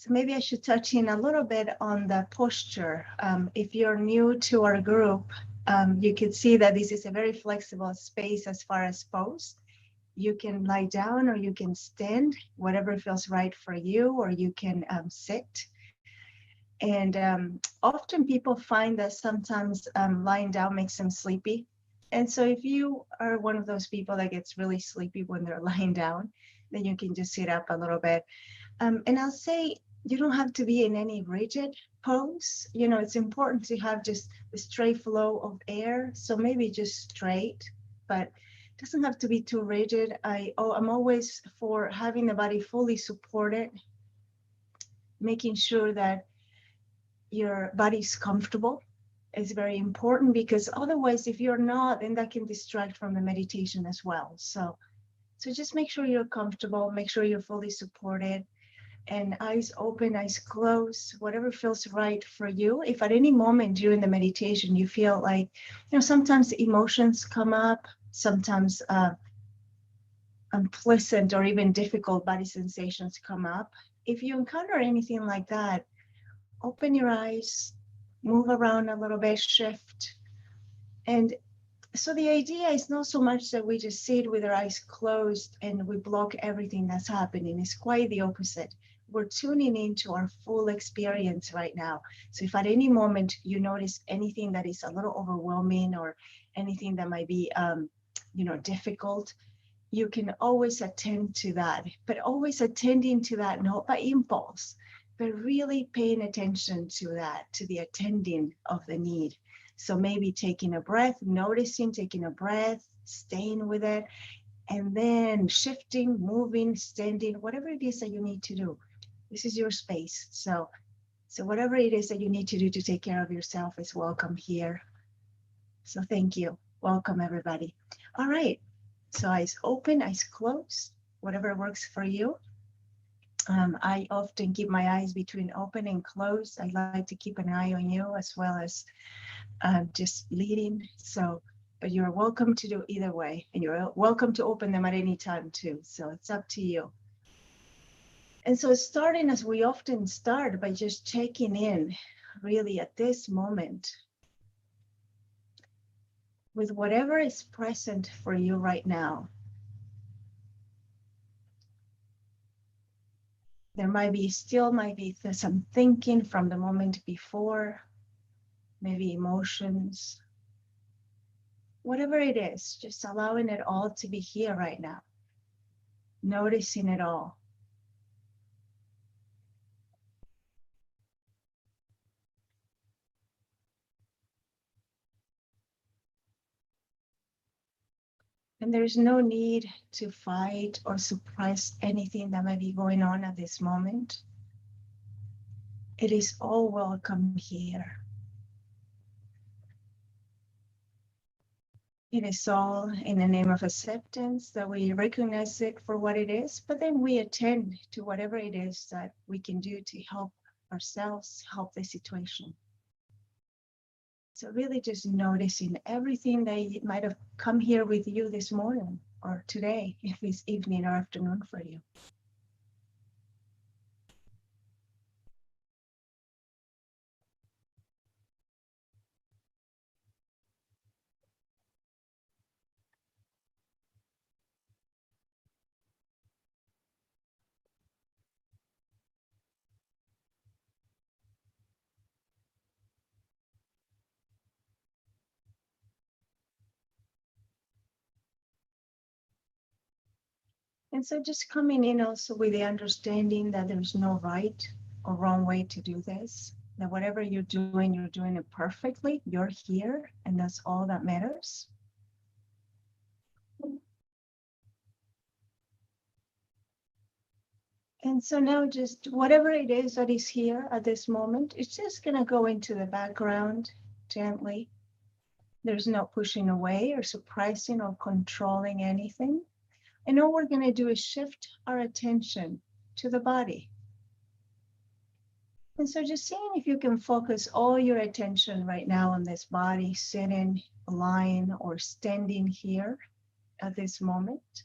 So maybe I should touch in a little bit on the posture. If you're new to our group, you can see that this is a very flexible space as far as pose. You can lie down or you can stand, whatever feels right for you, or you can sit. And often people find that sometimes lying down makes them sleepy. And so if you are one of those people that gets really sleepy when they're lying down, then you can just sit up a little bit. And I'll say you don't have to be in any rigid pose. You know, it's important to have just a straight flow of air. So maybe just straight, but it doesn't have to be too rigid. I'm always for having the body fully supported, making sure that your body's comfortable is very important, because otherwise, if you're not, then that can distract from the meditation as well. So just make sure you're comfortable, make sure you're fully supported, and eyes open, eyes closed, whatever feels right for you. If at any moment during the meditation you feel like, you know, sometimes emotions come up, sometimes unpleasant or even difficult body sensations come up. If you encounter anything like that, open your eyes, move around a little bit, shift. And so the idea is not so much that we just sit with our eyes closed and we block everything that's happening. It's quite the opposite. We're tuning into our full experience right now. So if at any moment you notice anything that is a little overwhelming or anything that might be, difficult, you can always attend to that, but always attending to that, not by impulse, but really paying attention to that, to the attending of the need. So maybe taking a breath, noticing, taking a breath, staying with it, and then shifting, moving, standing, whatever it is that you need to do. This is your space. So whatever it is that you need to do to take care of yourself is welcome here. So thank you. Welcome, everybody. All right. So eyes open, eyes closed, whatever works for you. I often keep my eyes between open and closed. I like to keep an eye on you as well as just leading. So, but you're welcome to do either way, and you're welcome to open them at any time too. So it's up to you. And so starting as we often start by just checking in really at this moment with whatever is present for you right now. There might be some thinking from the moment before, maybe emotions, whatever it is, just allowing it all to be here right now, noticing it all. And there's no need to fight or suppress anything that might be going on at this moment. It is all welcome here. It is all in the name of acceptance that we recognize it for what it is, but then we attend to whatever it is that we can do to help ourselves, help the situation. So really just noticing everything that might have come here with you this morning or today, if it's evening or afternoon for you. And so just coming in also with the understanding that there's no right or wrong way to do this, that whatever you're doing it perfectly. You're here, and that's all that matters. And so now just whatever it is that is here at this moment, it's just going to go into the background gently. There's no pushing away or suppressing or controlling anything. And all we're going to do is shift our attention to the body. And so just seeing if you can focus all your attention right now on this body, sitting, lying, or standing here at this moment.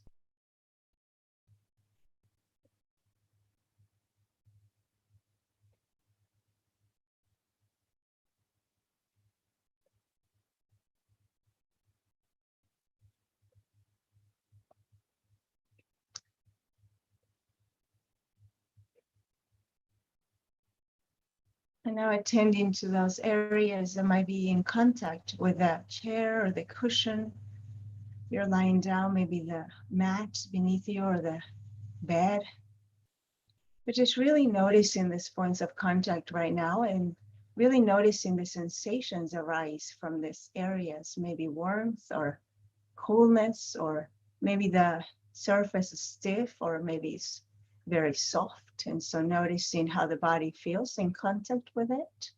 And now attending to those areas that might be in contact with the chair or the cushion. You're lying down, maybe the mat beneath you or the bed. But just really noticing these points of contact right now and really noticing the sensations arise from these areas, maybe warmth or coolness, or maybe the surface is stiff, or maybe it's very soft. And so noticing how the body feels in contact with it.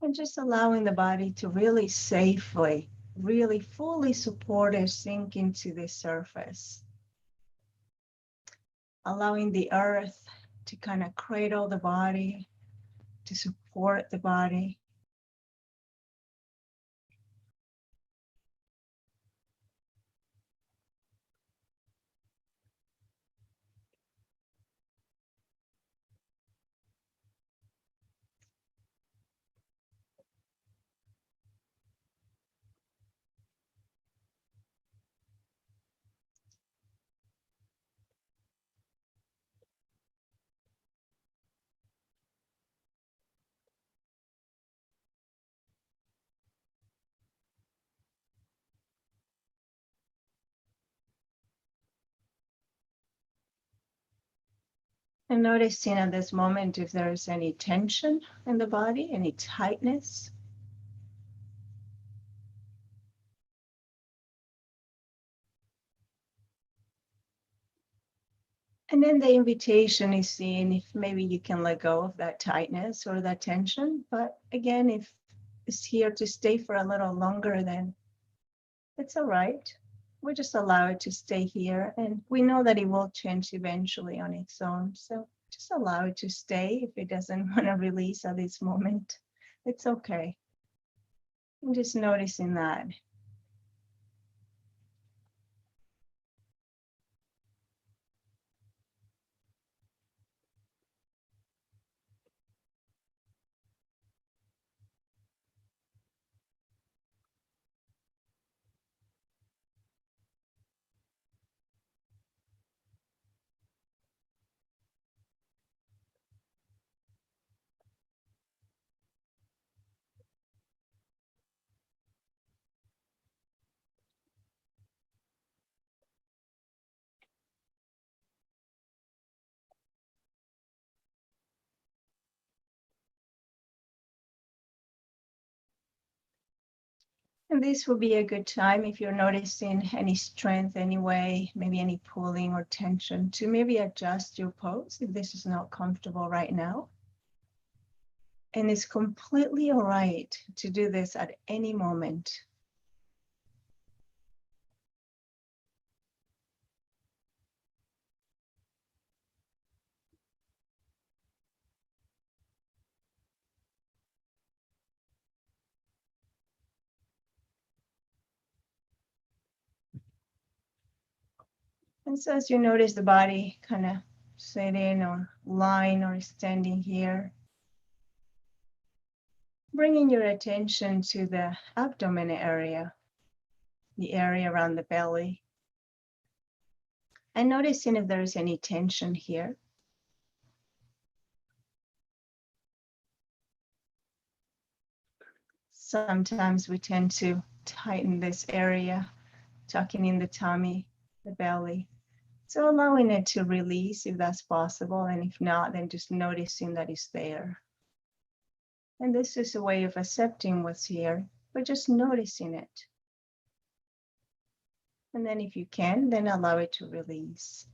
And just allowing the body to really safely, really fully support or sink into the surface. Allowing the earth to kind of cradle the body, to support the body. And noticing at this moment if there's any tension in the body, any tightness. And then the invitation is seeing if maybe you can let go of that tightness or that tension. But again, if it's here to stay for a little longer, then it's all right. We just allow it to stay here. And we know that it will change eventually on its own. So just allow it to stay if it doesn't want to release at this moment. It's okay. I'm just noticing that. And this will be a good time if you're noticing any strength anyway, maybe any pulling or tension, to maybe adjust your pose if this is not comfortable right now. And it's completely all right to do this at any moment. And so as you notice the body kind of sitting or lying or standing here, bringing your attention to the abdomen area, the area around the belly, and noticing if there's any tension here. Sometimes we tend to tighten this area, tucking in the tummy, the belly. So allowing it to release if that's possible, and if not, then just noticing that it's there. And this is a way of accepting what's here, but just noticing it. And then if you can, then allow it to release.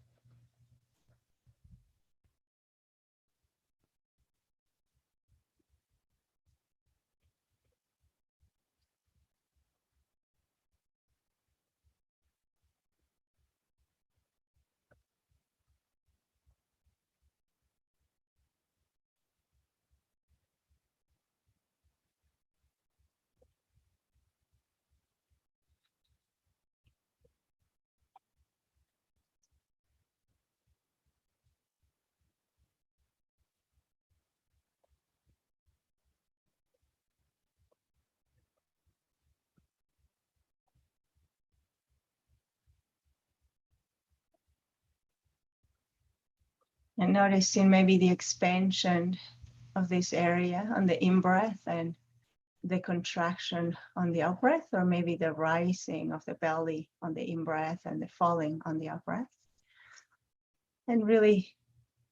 And noticing maybe the expansion of this area on the in-breath and the contraction on the out-breath, or maybe the rising of the belly on the in-breath and the falling on the out-breath. And really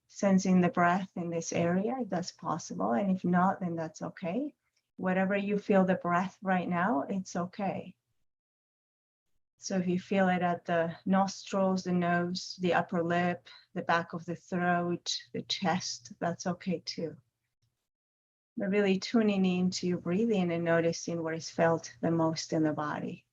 sensing the breath in this area, if that's possible. And if not, then that's okay. Whatever you feel the breath right now, it's okay. So if you feel it at the nostrils, the nose, the upper lip, the back of the throat, the chest, that's okay too. But really tuning into your breathing and noticing what is felt the most in the body.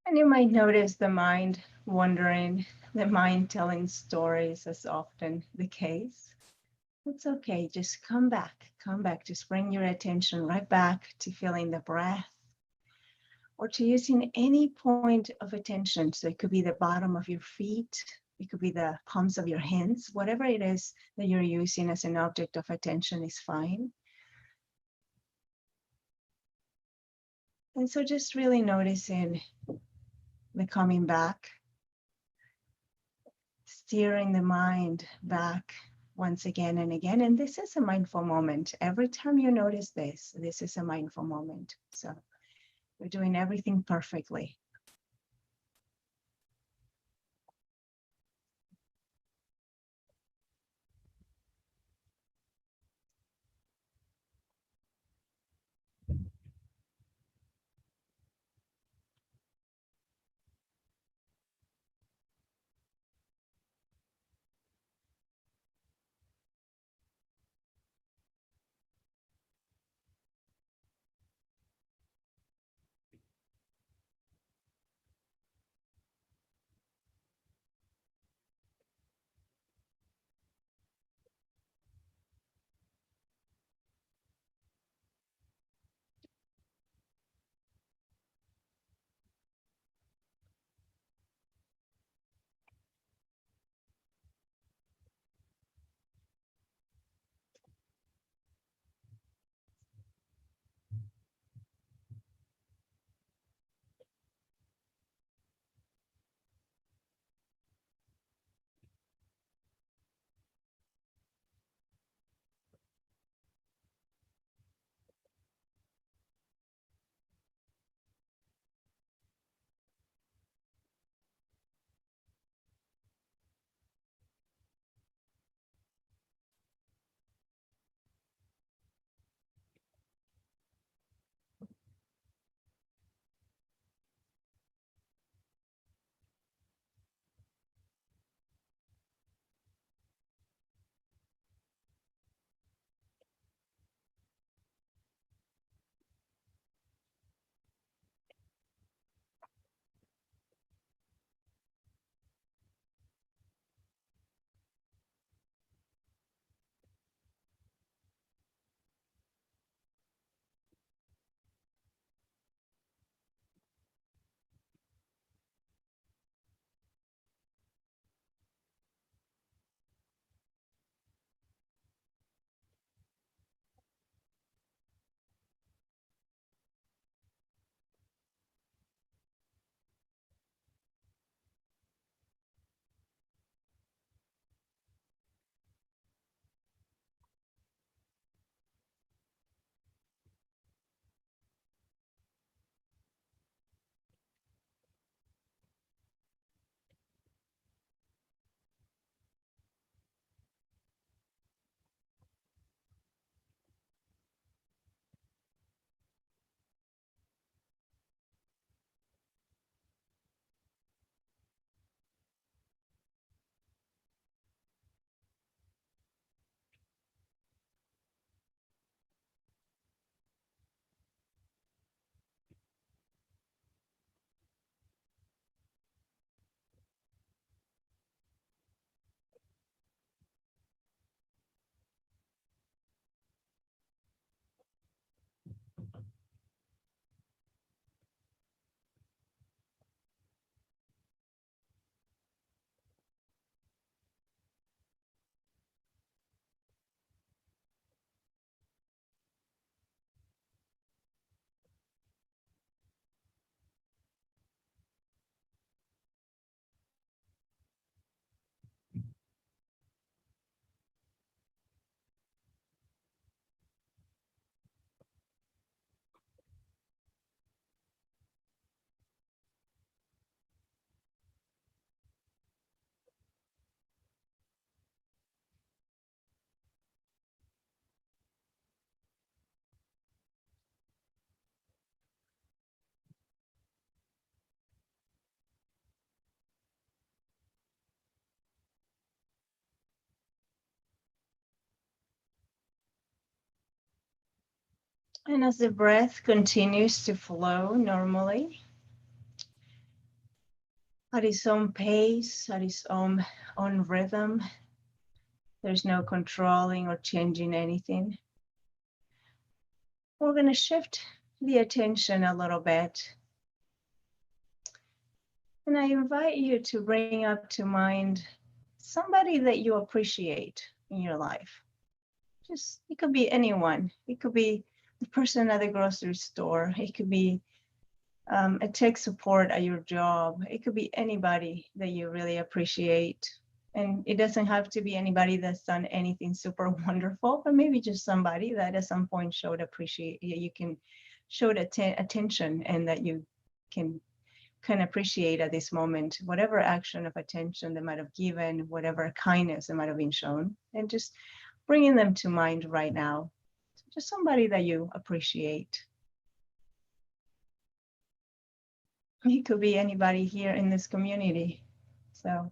And you might notice the mind wandering, the mind telling stories, as often the case. It's okay, just come back, just bring your attention right back to feeling the breath or to using any point of attention. So it could be the bottom of your feet, it could be the palms of your hands, whatever it is that you're using as an object of attention is fine. And so just really noticing the coming back, steering the mind back once again and again. And this is a mindful moment. Every time you notice this, this is a mindful moment. So we're doing everything perfectly. And as the breath continues to flow normally, at its own pace, at its own rhythm, there's no controlling or changing anything. We're going to shift the attention a little bit. And I invite you to bring up to mind somebody that you appreciate in your life. Just, it could be anyone. It could be the person at the grocery store. It could be a tech support at your job. It could be anybody that you really appreciate. And it doesn't have to be anybody that's done anything super wonderful, but maybe just somebody that at some point showed you can show attention, and that you can appreciate at this moment, whatever action of attention they might have given, whatever kindness they might have been shown, and just bringing them to mind right now. Just somebody that you appreciate. It could be anybody here in this community. So.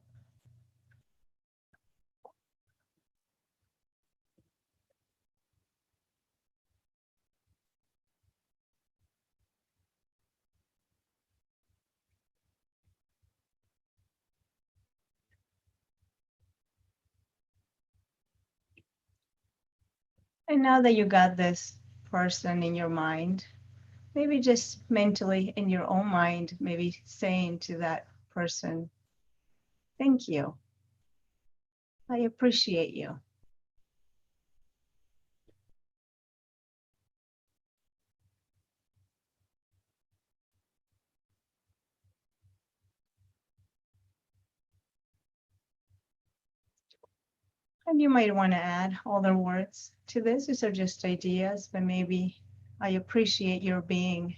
And now that you got this person in your mind, maybe just mentally in your own mind, maybe saying to that person, thank you. I appreciate you. And you might want to add other words to this. These are just ideas, but maybe I appreciate your being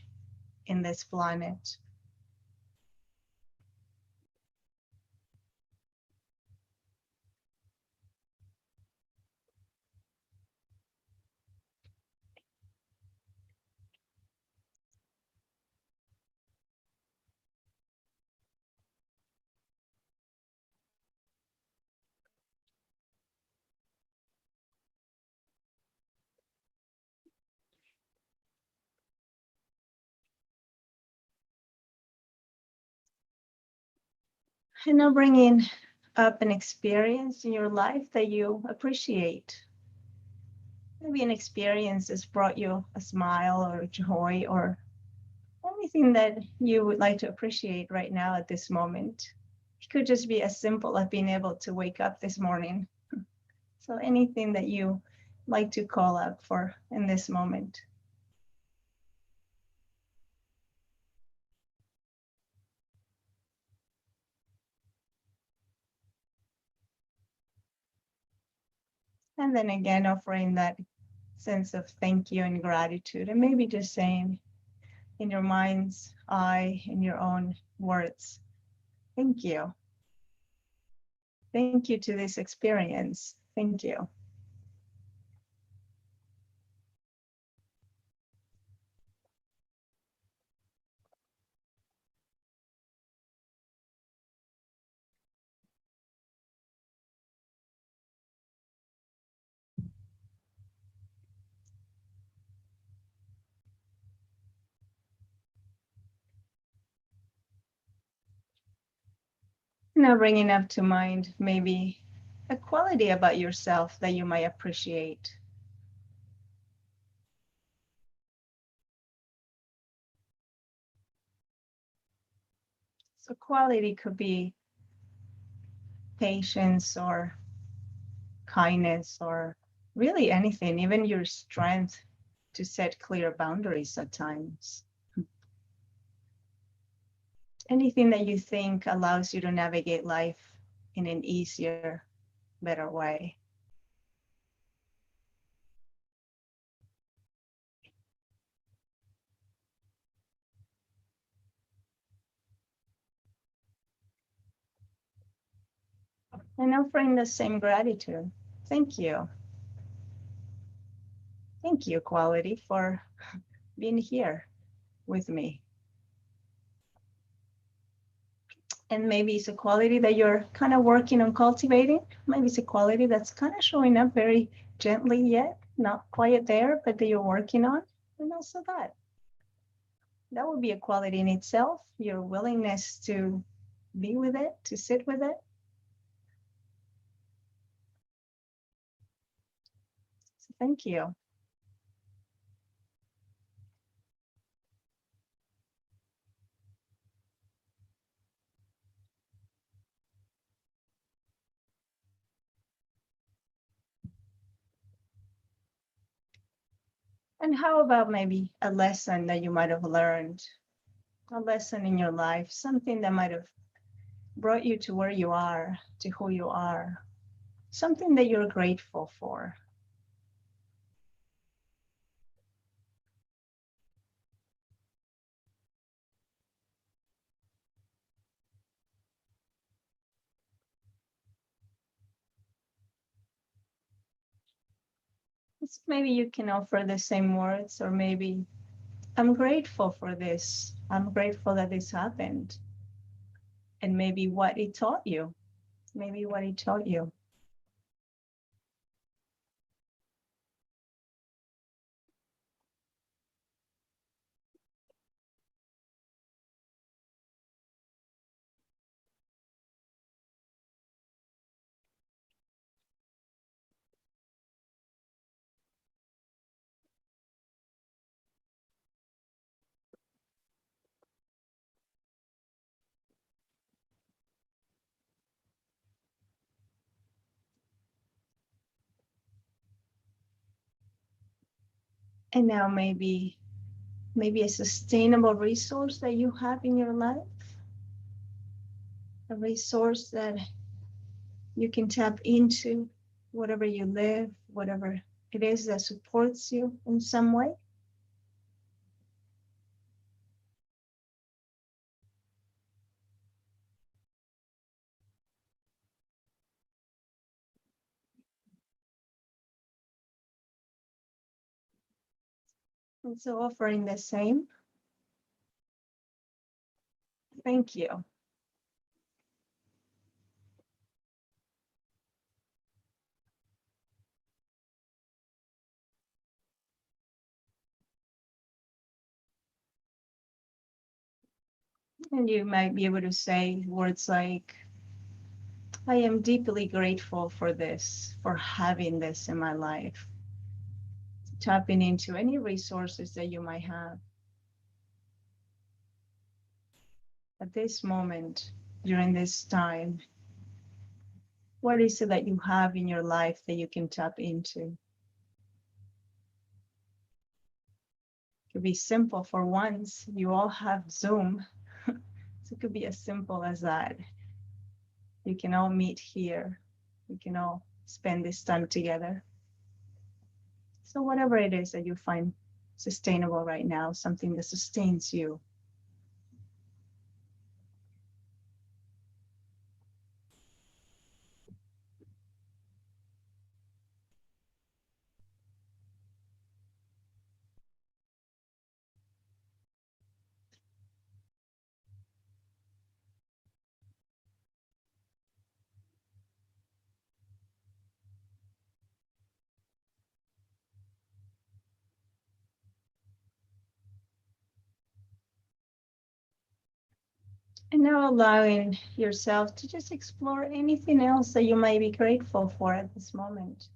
in this planet. And now bringing up an experience in your life that you appreciate. Maybe an experience has brought you a smile or joy or anything that you would like to appreciate right now at this moment. It could just be as simple as being able to wake up this morning. So anything that you like to call out for in this moment. And then again, offering that sense of thank you and gratitude, and maybe just saying in your mind's eye, in your own words, thank you. Thank you to this experience. Thank you. Now bringing up to mind maybe a quality about yourself that you might appreciate. So quality could be patience or kindness or really anything, even your strength to set clear boundaries at times. Anything that you think allows you to navigate life in an easier, better way. And offering the same gratitude. Thank you. Thank you, quality, for being here with me. And maybe it's a quality that you're kind of working on cultivating. Maybe it's a quality that's kind of showing up very gently yet, not quite there, but that you're working on. And also that would be a quality in itself, your willingness to be with it, to sit with it. So thank you. And how about maybe a lesson that you might have learned, a lesson in your life, something that might have brought you to where you are, to who you are, something that you're grateful for? Maybe you can offer the same words, or maybe, I'm grateful for this. I'm grateful that this happened. And maybe what it taught you. Maybe what it taught you. And now maybe a sustainable resource that you have in your life, a resource that you can tap into, whatever you live, whatever it is that supports you in some way. And so offering the same. Thank you. And you might be able to say words like, I am deeply grateful for this, for having this in my life. Tapping into any resources that you might have at this moment, during this time. What is it that you have in your life that you can tap into? It could be simple. For once, you all have Zoom. So it could be as simple as that. You can all meet here. We can all spend this time together. So whatever it is that you find sustainable right now, something that sustains you. And now allowing yourself to just explore anything else that you might be grateful for at this moment.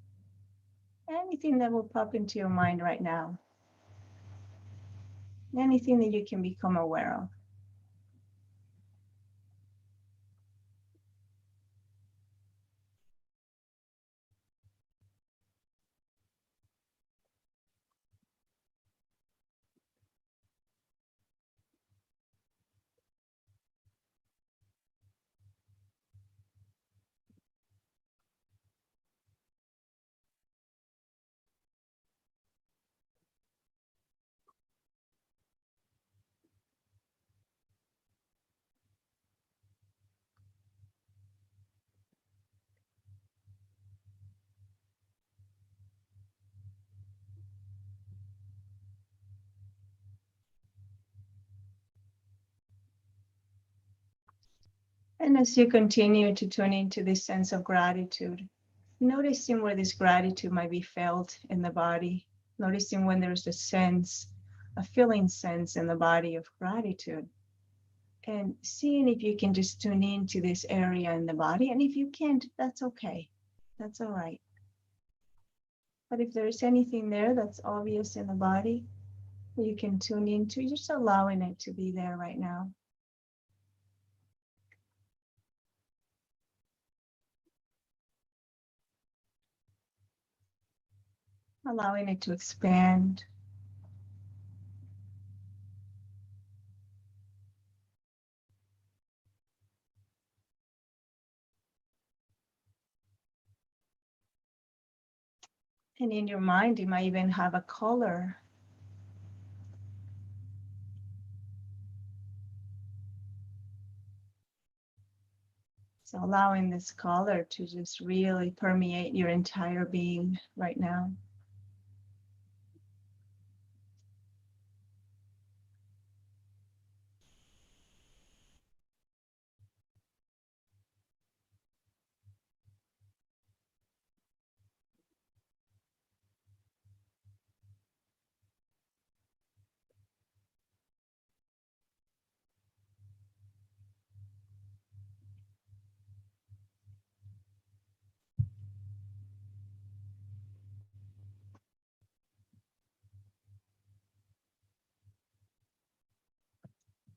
Anything that will pop into your mind right now. Anything that you can become aware of. And as you continue to tune into this sense of gratitude, noticing where this gratitude might be felt in the body, noticing when there's a sense a feeling sense in the body of gratitude, and seeing if you can just tune into this area in the body. And if you can't, that's okay. That's all right. But if there's anything there that's obvious in the body that you can tune into, just allowing it to be there right now. Allowing it to expand. And in your mind, you might even have a color. So allowing this color to just really permeate your entire being right now.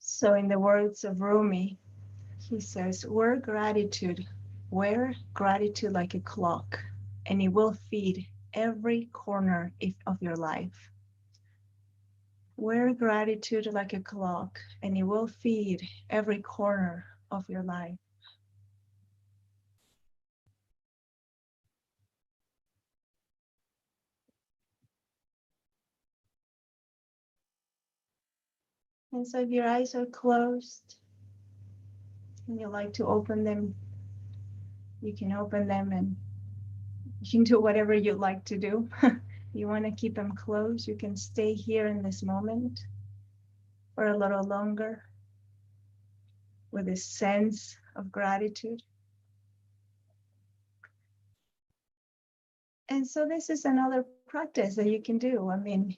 So in the words of Rumi, he says, wear gratitude like a clock, and it will feed every corner of your life. Wear gratitude like a clock, and it will feed every corner of your life. And so if your eyes are closed and you like to open them, you can open them, and you can do whatever you like to do. You want to keep them closed, you can stay here in this moment for a little longer with a sense of gratitude. And so this is another practice that you can do. I mean,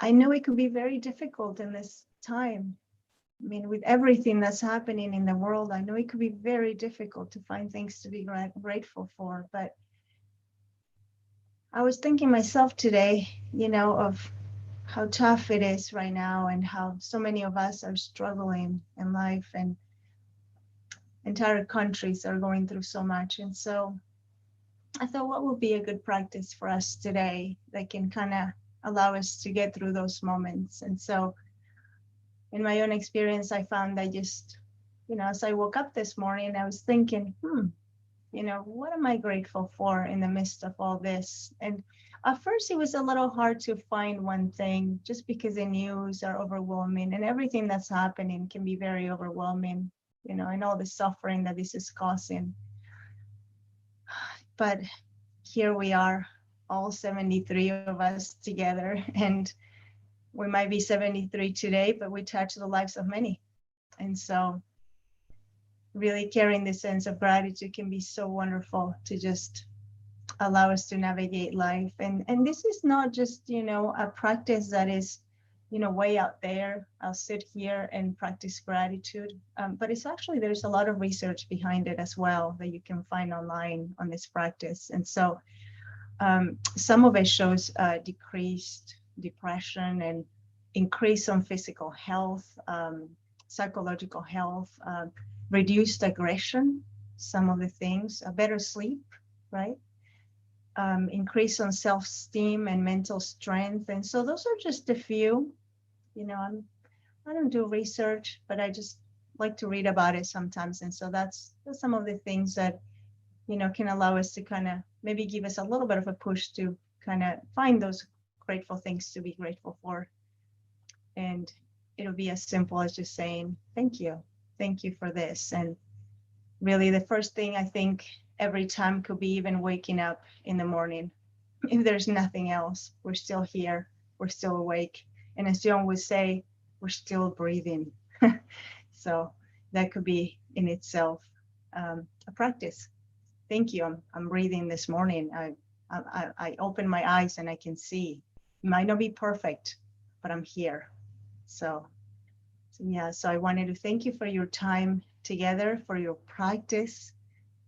I know it could be very difficult in this time. I mean, with everything that's happening in the world, I know it could be very difficult to find things to be grateful for. But I was thinking myself today, of how tough it is right now and how so many of us are struggling in life, and entire countries are going through so much. And so I thought, what would be a good practice for us today that can kind of allow us to get through those moments? And so in my own experience, I found that just, as I woke up this morning, I was thinking, what am I grateful for in the midst of all this? And at first it was a little hard to find one thing, just because the news are overwhelming and everything that's happening can be very overwhelming, and all the suffering that this is causing. But here we are, all 73 of us together, and we might be 73 today, but we touch the lives of many. And so really carrying this sense of gratitude can be so wonderful to just allow us to navigate life. And this is not just, a practice that is, way out there. I'll sit here and practice gratitude. But it's actually, there's a lot of research behind it as well that you can find online on this practice. And so some of it shows decreased depression and increase on physical health, psychological health, reduced aggression, some of the things, a better sleep, right? Increase on self-esteem and mental strength. And so those are just a few. I don't do research, but I just like to read about it sometimes. And so that's some of the things that, can allow us to kind of maybe give us a little bit of a push to kind of find those grateful things to be grateful for. And it'll be as simple as just saying, thank you for this. And really the first thing I think every time could be even waking up in the morning. If there's nothing else, we're still here, we're still awake. And as John would say, we're still breathing. So that could be in itself a practice. Thank you, I'm breathing this morning. I open my eyes and I can see. It might not be perfect, but I'm here. So yeah, so I wanted to thank you for your time together, for your practice,